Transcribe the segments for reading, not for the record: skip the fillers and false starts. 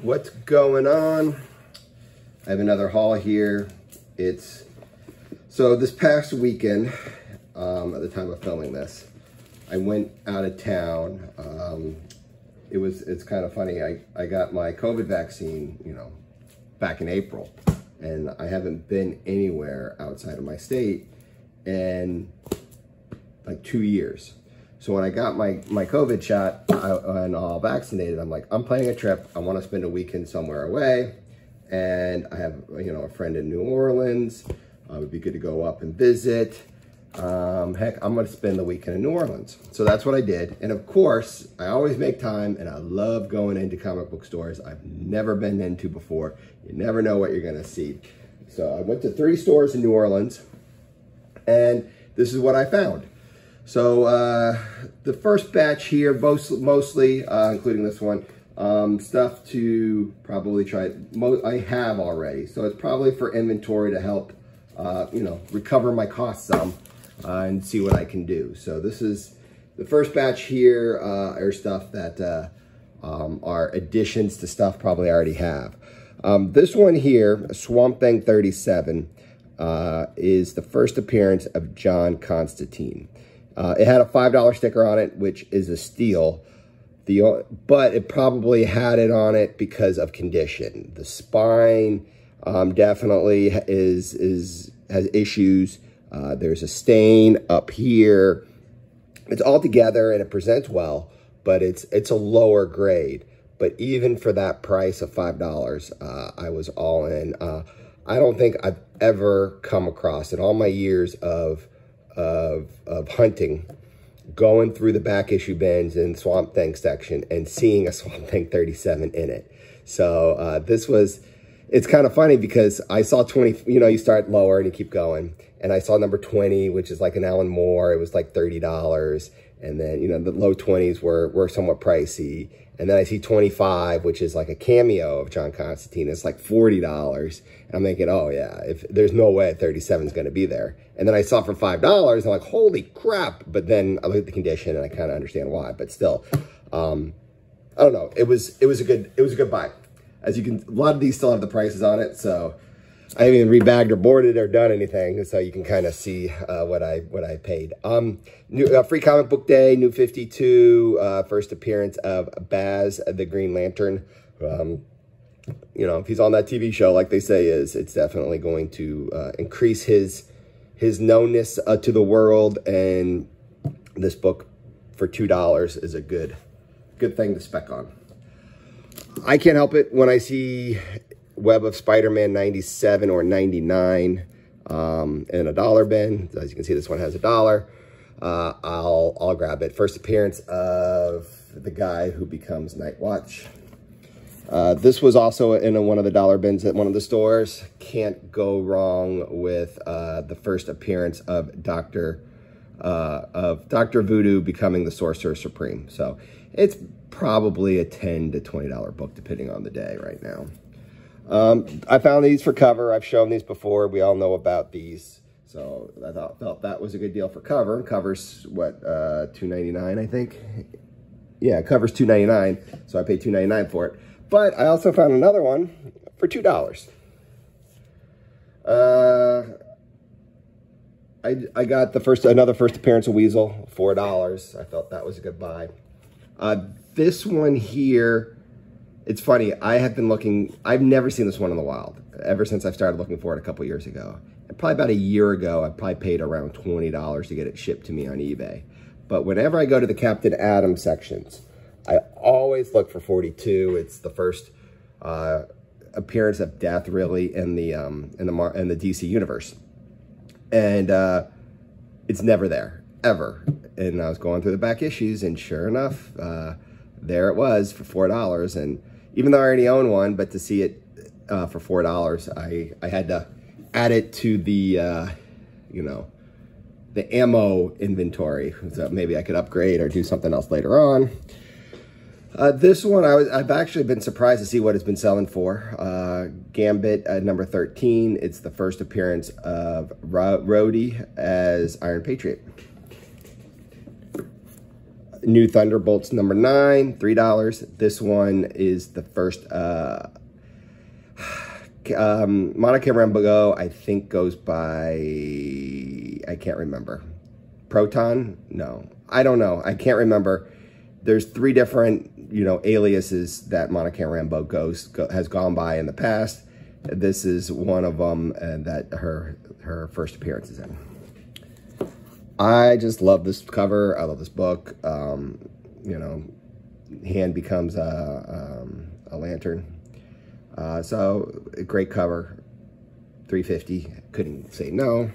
What's going on? I have another haul here. So this past weekend, at the time of filming this, I went out of town. It's kind of funny. I got my COVID vaccine, back in April, and I haven't been anywhere outside of my state in like 2 years. So when I got my COVID shot and all vaccinated, I'm like, I'm planning a trip. I want to spend a weekend somewhere away. And I have, a friend in New Orleans. It would be good to go up and visit. Heck, I'm going to spend the weekend in New Orleans. So that's what I did. And of course, I always make time, and I love going into comic book stores I've never been into before. You never know what you're going to see. So I went to 3 stores in New Orleans, and this is what I found. So the first batch here, mostly, including this one, stuff to probably try. I have already, so it's probably for inventory to help, recover my costs some and see what I can do. So this is the first batch here, are stuff that are additions to stuff probably I already have. This one here, Swamp Thing 37, is the first appearance of John Constantine. It had a $5 sticker on it, which is a steal. But it probably had it on it because of condition. The spine definitely has issues. There's a stain up here. It's all together and it presents well, but it's a lower grade. But even for that price of $5, I was all in. I don't think I've ever come across in all my years of hunting, going through the back issue bins in Swamp Thing section and seeing a Swamp Thing 37 in it. So it's kind of funny because I saw 20, you start lower and you keep going. And I saw number 20, which is like an Alan Moore. It was like $30. And then, the low 20s were somewhat pricey. And then I see 25, which is like a cameo of John Constantine. It's like $40. And I'm thinking, oh yeah, if there's no way 37 is going to be there. And then I saw it for $5. And I'm like, holy crap. But then I look at the condition and I kind of understand why. But still, I don't know. It was a good buy. As you can, a lot of these still have the prices on it. So I haven't even rebagged or boarded or done anything. So you can kind of see what I paid. Free Comic Book Day, New 52, first appearance of Baz the Green Lantern. If he's on that TV show, like they say it's definitely going to increase his knownness to the world. And this book for $2 is a good thing to spec on. I can't help it when I see Web of Spider-Man 97 or 99 in a dollar bin. As you can see, this one has $1. I'll grab it. First appearance of the guy who becomes Night Watch. This was also in one of the dollar bins at one of the stores. Can't go wrong with the first appearance of Dr. Voodoo becoming the Sorcerer Supreme. So it's probably a $10 to $20 book depending on the day right now. I found these for cover. I've shown these before. We all know about these. So I felt that was a good deal for cover. Cover's what, $2.99, I think? Yeah, cover's $2.99. So I paid $2.99 for it. But I also found another one for $2. I got another first appearance of Weasel, $4. I felt that was a good buy. This one here, it's funny, I have been looking, I've never seen this one in the wild, ever since I started looking for it a couple years ago. And probably about a year ago, I probably paid around $20 to get it shipped to me on eBay. But whenever I go to the Captain Atom sections, I always look for 42. It's the first appearance of Death, really, in the DC universe. And it's never there, ever. And I was going through the back issues, and sure enough, there it was for $4. And even though I already own one, but to see it for $4, I had to add it to the, the ammo inventory. So maybe I could upgrade or do something else later on. This one, I've actually been surprised to see what it's been selling for. Gambit number 13. It's the first appearance of Rhodey as Iron Patriot. New Thunderbolts number 9, $3. This one is the first Monica Rambeau, I think, goes by, I can't remember. Proton? No, I don't know. I can't remember. There's 3 different, you know, aliases that Monica Rambeau has gone by in the past. This is one of them that her first appearance is in. I just love this cover. I love this book. You know, hand becomes a lantern. So a great cover. $3.50. Couldn't say no.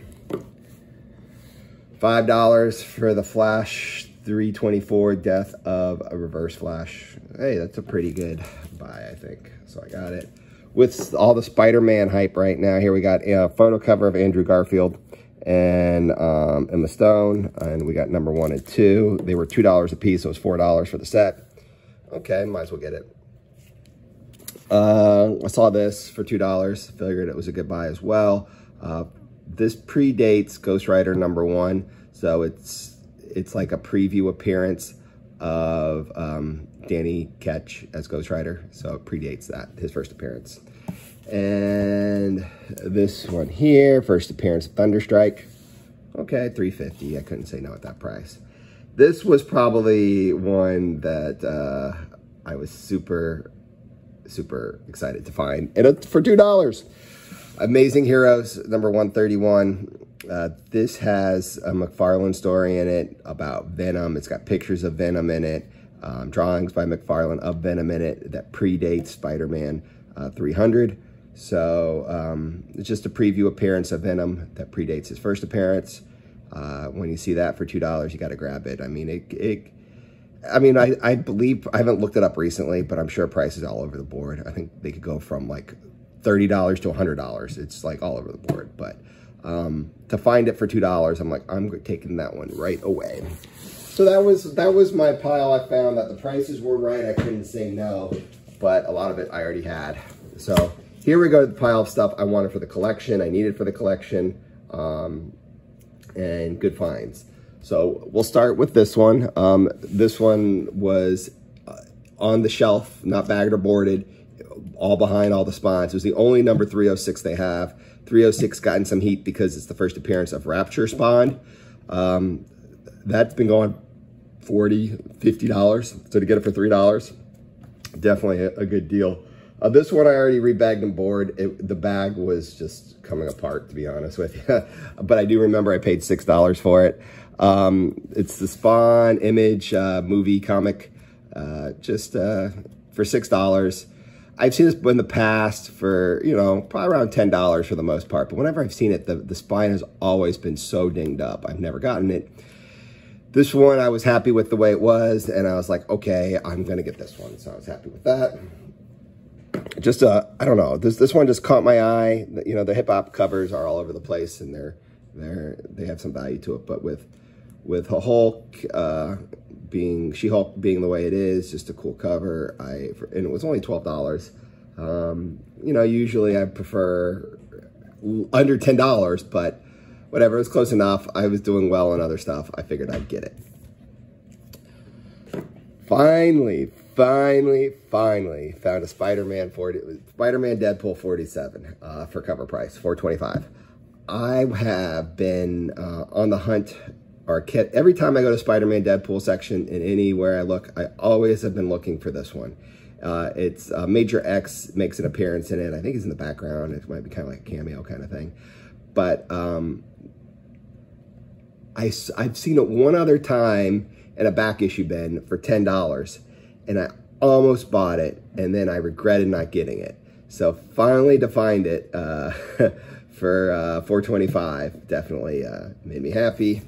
$5 for the Flash 324 Death of a Reverse Flash. Hey, that's a pretty good buy, I think. So I got it. With all the Spider-Man hype right now, here we got a photo cover of Andrew Garfield and Emma Stone, and we got number 1 and 2. They were $2 a piece, so it was $4 for the set. Okay, might as well get it. I saw this for $2. Figured it was a good buy as well. This predates Ghost Rider number 1, so it's like a preview appearance of Danny Ketch as Ghost Rider, so it predates that, his first appearance. And this one here, first appearance of Thunderstrike. Okay, $3.50. I couldn't say no at that price. This was probably one that I was super excited to find, and it's for $2. Amazing Heroes number 131. This has a McFarlane story in it about Venom. It's got pictures of Venom in it, drawings by McFarlane of Venom in it that predates Spider-Man 300. So it's just a preview appearance of Venom that predates his first appearance. When you see that for $2, you got to grab it. I mean, I believe, I haven't looked it up recently, but I'm sure prices all over the board. I think they could go from like $30 to $100. It's like all over the board. But to find it for $2, I'm like, I'm taking that one right away. So that was my pile. I found that the prices were right. I couldn't say no, but a lot of it I already had. So here we go to the pile of stuff I wanted for the collection. I needed for the collection, and good finds. So we'll start with this one. This one was on the shelf, not bagged or boarded, all behind all the spawns. It was the only number 306 they have. 306 gotten some heat because it's the first appearance of Rapture spawned. That's been going $40, $50. So to get it for $3, definitely a good deal. This one I already rebagged and board. The bag was just coming apart, to be honest with you. But I do remember I paid $6 for it. It's the Spawn Image movie comic, just for $6. I've seen this in the past for, you know, probably around $10 for the most part. But whenever I've seen it, the spine has always been so dinged up. I've never gotten it. This one, I was happy with the way it was. And I was like, okay, I'm going to get this one. So I was happy with that. Just, I don't know. This one just caught my eye. You know, the hip hop covers are all over the place, and they have some value to it. But with Hulk, She-Hulk being the way it is, just a cool cover. And it was only $12. You know, usually I prefer under $10, but whatever, it was close enough. I was doing well on other stuff. I figured I'd get it. Finally found a Spider-Man Deadpool 47 for cover price, $4.25. I have been on the hunt. Every time I go to Spider-Man Deadpool section and anywhere I look, I always have been looking for this one. It's Major X makes an appearance in it. I think he's in the background. It might be kind of like a cameo kind of thing. But I've seen it one other time in a back issue bin for $10, and I almost bought it, and then I regretted not getting it. So finally to find it for $4.25 definitely made me happy.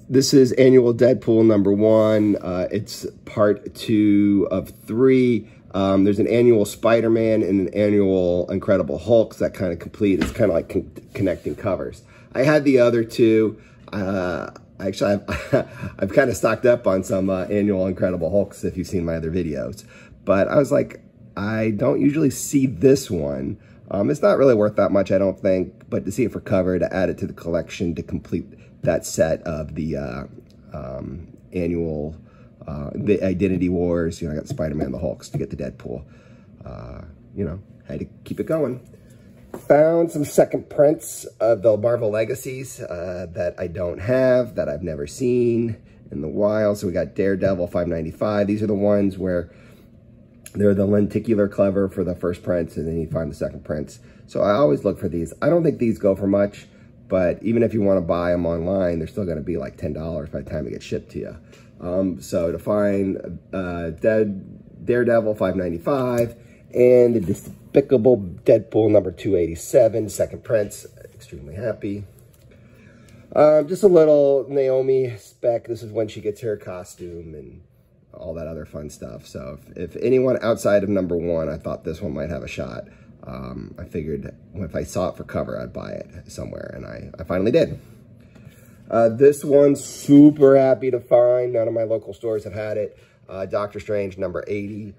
This is annual Deadpool number 1. It's part 2 of 3. There's an annual Spider-Man and an annual Incredible Hulk, so that kind of complete. It's kind of like connecting covers. I had the other two. Actually, I've kind of stocked up on some annual Incredible Hulks if you've seen my other videos. But I was like, I don't usually see this one. It's not really worth that much, I don't think. But to see it for cover, to add it to the collection, to complete that set of the annual, the Identity Wars. You know, I got Spider-Man, the Hulks to get the Deadpool. You know, had to keep it going. Found some second prints of the Marvel Legacies that I don't have, that I've never seen in the wild. So we got Daredevil, $5.95. These are the ones where they're the lenticular cover for the first prints, and then you find the second prints. So I always look for these. I don't think these go for much, but even if you want to buy them online, they're still going to be like $10 by the time it gets shipped to you. So to find Daredevil, $5.95, and the Despicable Deadpool number 287, second prints, extremely happy. Just a little Naomi spec. This is when she gets her costume and all that other fun stuff. So if anyone outside of number 1, I thought this one might have a shot. I figured if I saw it for cover, I'd buy it somewhere, and I finally did. This one, super happy to find. None of my local stores have had it. Doctor Strange, number 80.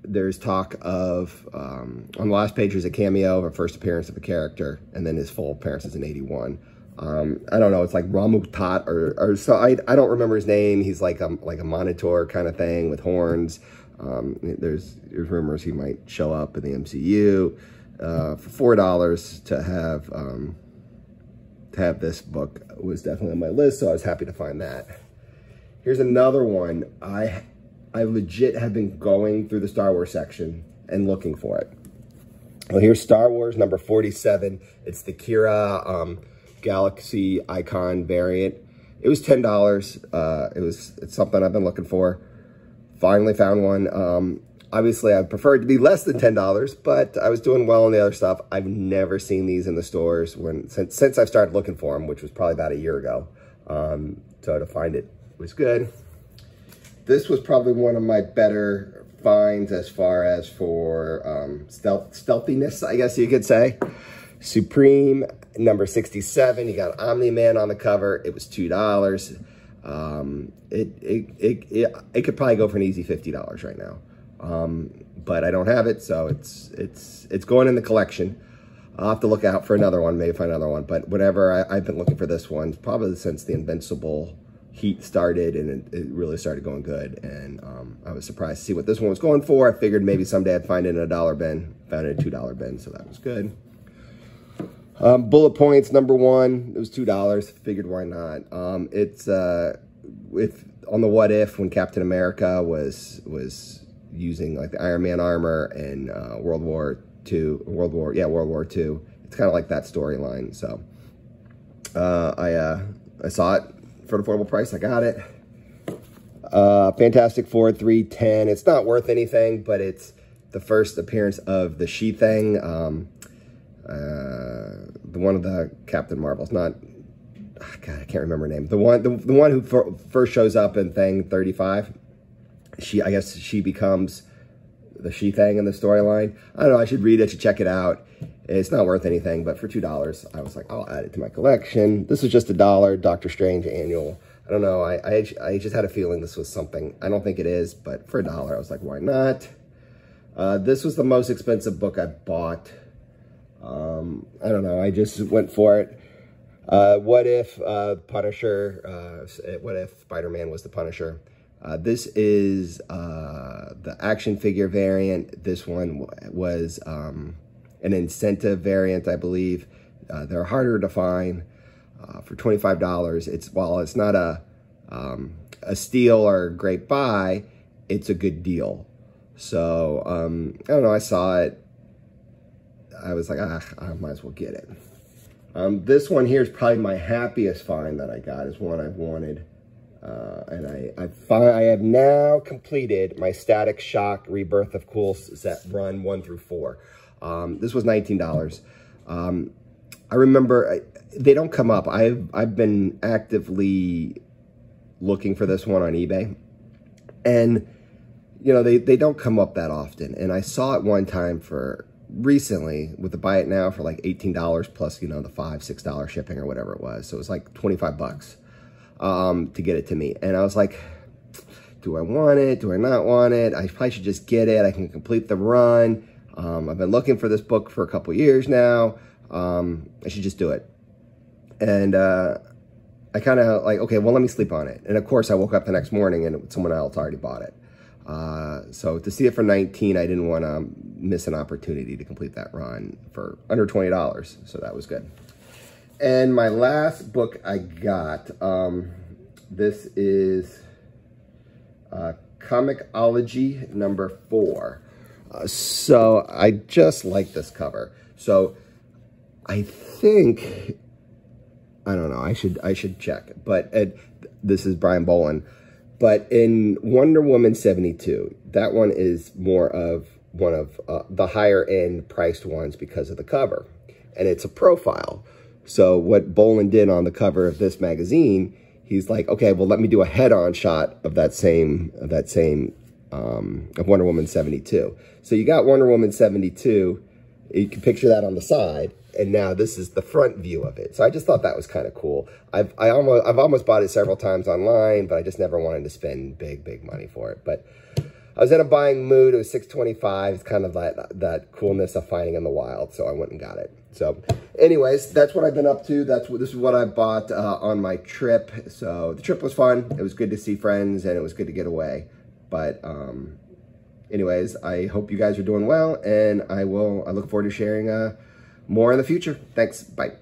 There's talk of, on the last page, there's a cameo of a first appearance of a character, and then his full appearance is in 81. I don't know, it's like Ramutat, or so, I don't remember his name. He's like a monitor kind of thing with horns. There's rumors he might show up in the MCU. For $4 to have this book was definitely on my list, so I was happy to find that. Here's another one. I legit have been going through the Star Wars section and looking for it. Well, here's Star Wars number 47. It's the Kira Galaxy Icon variant. It was $10. It's something I've been looking for. Finally found one. Obviously, I prefer it to be less than $10, but I was doing well on the other stuff. I've never seen these in the stores since I've started looking for them, which was probably about a year ago. So to find it was good. This was probably one of my better finds as far as for stealthiness, I guess you could say. Supreme, number 67. You got Omni-Man on the cover. It was $2. It could probably go for an easy $50 right now. But I don't have it, so it's going in the collection. I'll have to look out for another one, maybe find another one. But whenever I've been looking for this one, probably since the Invincible heat started, and it really started going good. And I was surprised to see what this one was going for. I figured maybe someday I'd find it in a $1 bin. Found it in a $2 bin, so that was good. Bullet Points, number 1. It was $2. Figured why not. It's on the What If, when Captain America was using like the Iron Man armor in World War II. It's kind of like that storyline. So I saw it for an affordable price. I got it. Fantastic Four 310. It's not worth anything, but it's the first appearance of the She-Thing. The one of the Captain Marvels, not, God, I can't remember her name. The one who first shows up in Thing 35. I guess she becomes the She-Thing in the storyline. I don't know, I should read it, check it out. It's not worth anything, but for $2, I was like, I'll add it to my collection. This was just $1, Doctor Strange annual. I don't know, I just had a feeling this was something. I don't think it is, but for $1, I was like, why not? This was the most expensive book I bought. I don't know, I just went for it. What if Punisher, what if Spider-Man was the Punisher? This is the action figure variant. This one was an incentive variant, I believe. They're harder to find. For $25, while it's not a steal or a great buy, it's a good deal. So I don't know, I saw it. I was like, I might as well get it. This one here is probably my happiest find that I got. Is one I've wanted. And I have now completed my Static Shock Rebirth of Cool set run 1 through 4. This was $19. I remember they don't come up. I've been actively looking for this one on eBay, and you know they don't come up that often. And I saw it one time recently with the buy it now for like $18 plus, you know, the $5-6 shipping or whatever it was. So it was like $25 to get it to me. And I was like, do I want it? Do I not want it? I probably should just get it. I can complete the run. I've been looking for this book for a couple years now. I should just do it. And I kind of like, okay, well, let me sleep on it. And of course, I woke up the next morning and someone else already bought it. So to see it for 19, I didn't want to miss an opportunity to complete that run for under $20. So that was good. And my last book I got, this is Comicology number 4. So I just like this cover. So I think, I don't know, I should check, but this is Brian Bolland. But in Wonder Woman 72, that one is more of one of the higher end priced ones because of the cover. And it's a profile. So what Bolland did on the cover of this magazine, he's like, okay, well, let me do a head-on shot of that same of Wonder Woman 72. So you got Wonder Woman 72. You can picture that on the side. And now this is the front view of it. So I just thought that was kind of cool. I've almost bought it several times online, but I just never wanted to spend big money for it. But I was in a buying mood. It was $6.25. It's kind of that coolness of finding in the wild. So I went and got it. So anyways, that's what I've been up to. This is what I bought on my trip. So the trip was fun. It was good to see friends and it was good to get away. But anyways, I hope you guys are doing well, and I look forward to sharing more in the future. Thanks. Bye.